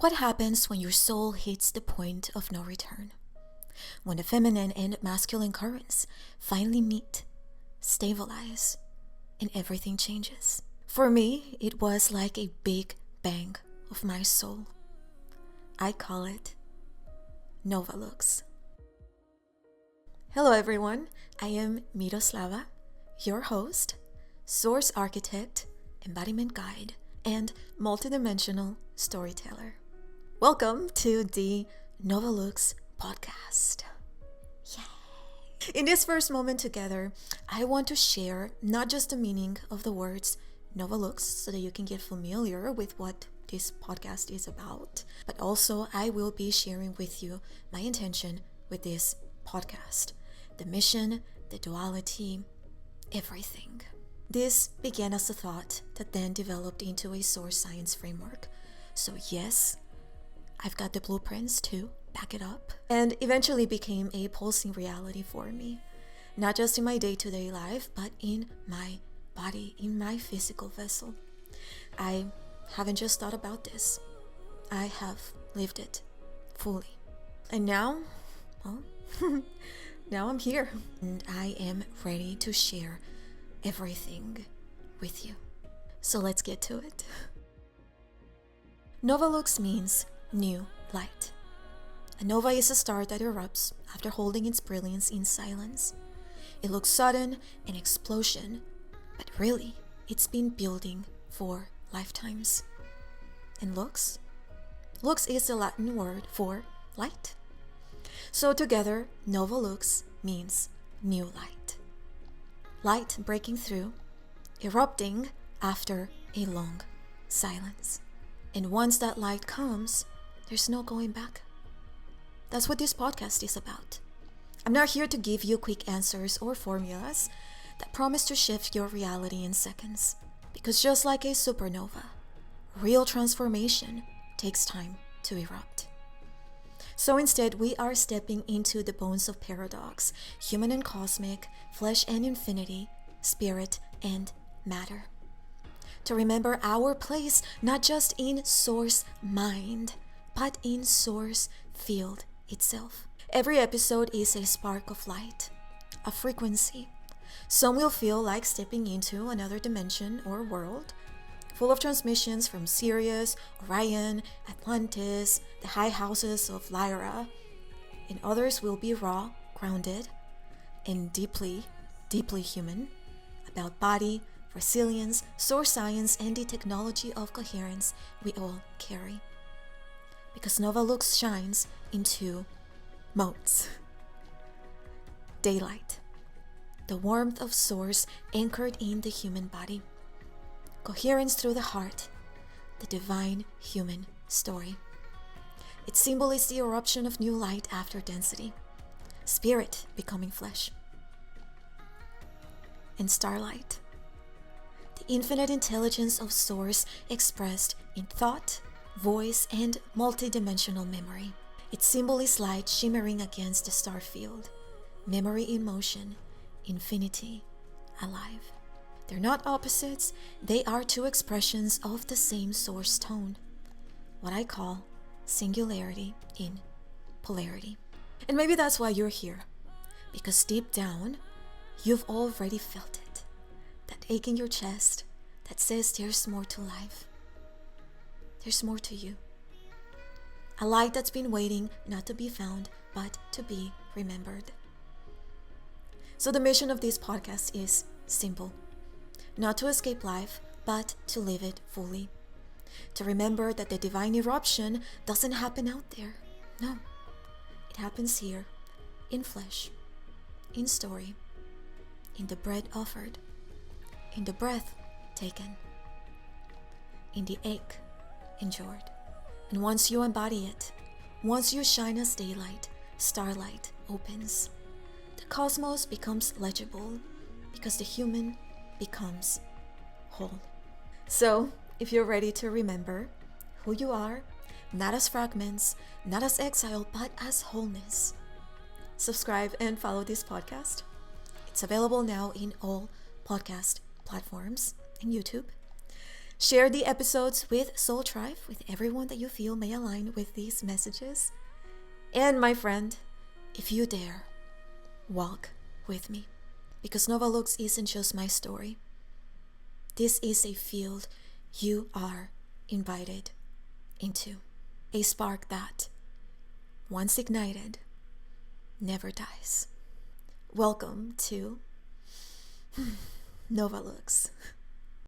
What happens when your soul hits the point of no return? When the feminine and masculine currents finally meet, stabilize, and everything changes. For me, it was like a big bang of my soul. I call it Nova Lux. Hello everyone, I am Miroslava, your host, source architect, embodiment guide, and multidimensional storyteller. Welcome to the Nova Lux podcast. Yay! In this first moment together, I want to share not just the meaning of the words Nova Lux so that you can get familiar with what this podcast is about, but also I will be sharing with you my intention with this podcast, the mission, the duality, everything. This began as a thought that then developed into a source science framework. So yes, I've got the blueprints to back it up, and eventually became a pulsing reality for me, not just in my day-to-day life, but in my body, in my physical vessel. I haven't just thought about this, I have lived it fully. And now, well, now I'm here, and I am ready to share everything with you. So let's get to it. Nova Lux means new light. A nova is a star that erupts after holding its brilliance in silence. It looks sudden, an explosion, but really, it's been building for lifetimes. And lux? Lux is the Latin word for light. So together, Nova Lux means new light. Light breaking through, erupting after a long silence. And once that light comes, there's no going back. That's what this podcast is about. I'm not here to give you quick answers or formulas that promise to shift your reality in seconds. Because just like a supernova, real transformation takes time to erupt. So instead, we are stepping into the bones of paradox, human and cosmic, flesh and infinity, spirit and matter. To remember our place not just in source mind, but in source field itself. Every episode is a spark of light, a frequency. Some will feel like stepping into another dimension or world, full of transmissions from Sirius, Orion, Atlantis, the high houses of Lyra, and others will be raw, grounded, and deeply, deeply human, about body, resilience, source science, and the technology of coherence we all carry. Because Nova Lux shines in two modes. Daylight, the warmth of source anchored in the human body. Coherence through the heart, the divine human story. Its symbol is the eruption of new light after density, spirit becoming flesh. And Starlight, the infinite intelligence of source expressed in thought, voice, and multidimensional memory. Its symbol is light shimmering against the star field, memory in motion, infinity alive. They're not opposites, they are two expressions of the same source tone, what I call singularity in polarity. And maybe that's why you're here, because deep down, you've already felt it, that ache in your chest that says there's more to life. There's more to you. A light that's been waiting not to be found, but to be remembered. So the mission of this podcast is simple. Not to escape life, but to live it fully. To remember that the divine eruption doesn't happen out there. No, it happens here, in flesh, in story, in the bread offered, in the breath taken, in the ache endured. And once you embody it, once you shine as daylight, starlight opens. The cosmos becomes legible because the human becomes whole. So, if you're ready to remember who you are, not as fragments, not as exile, but as wholeness, subscribe and follow this podcast. It's available now in all podcast platforms and YouTube. Share the episodes with Soul Tribe, with everyone that you feel may align with these messages. And my friend, if you dare, walk with me. Because Nova Lux isn't just my story. This is a field you are invited into. A spark that, once ignited, never dies. Welcome to Nova Lux.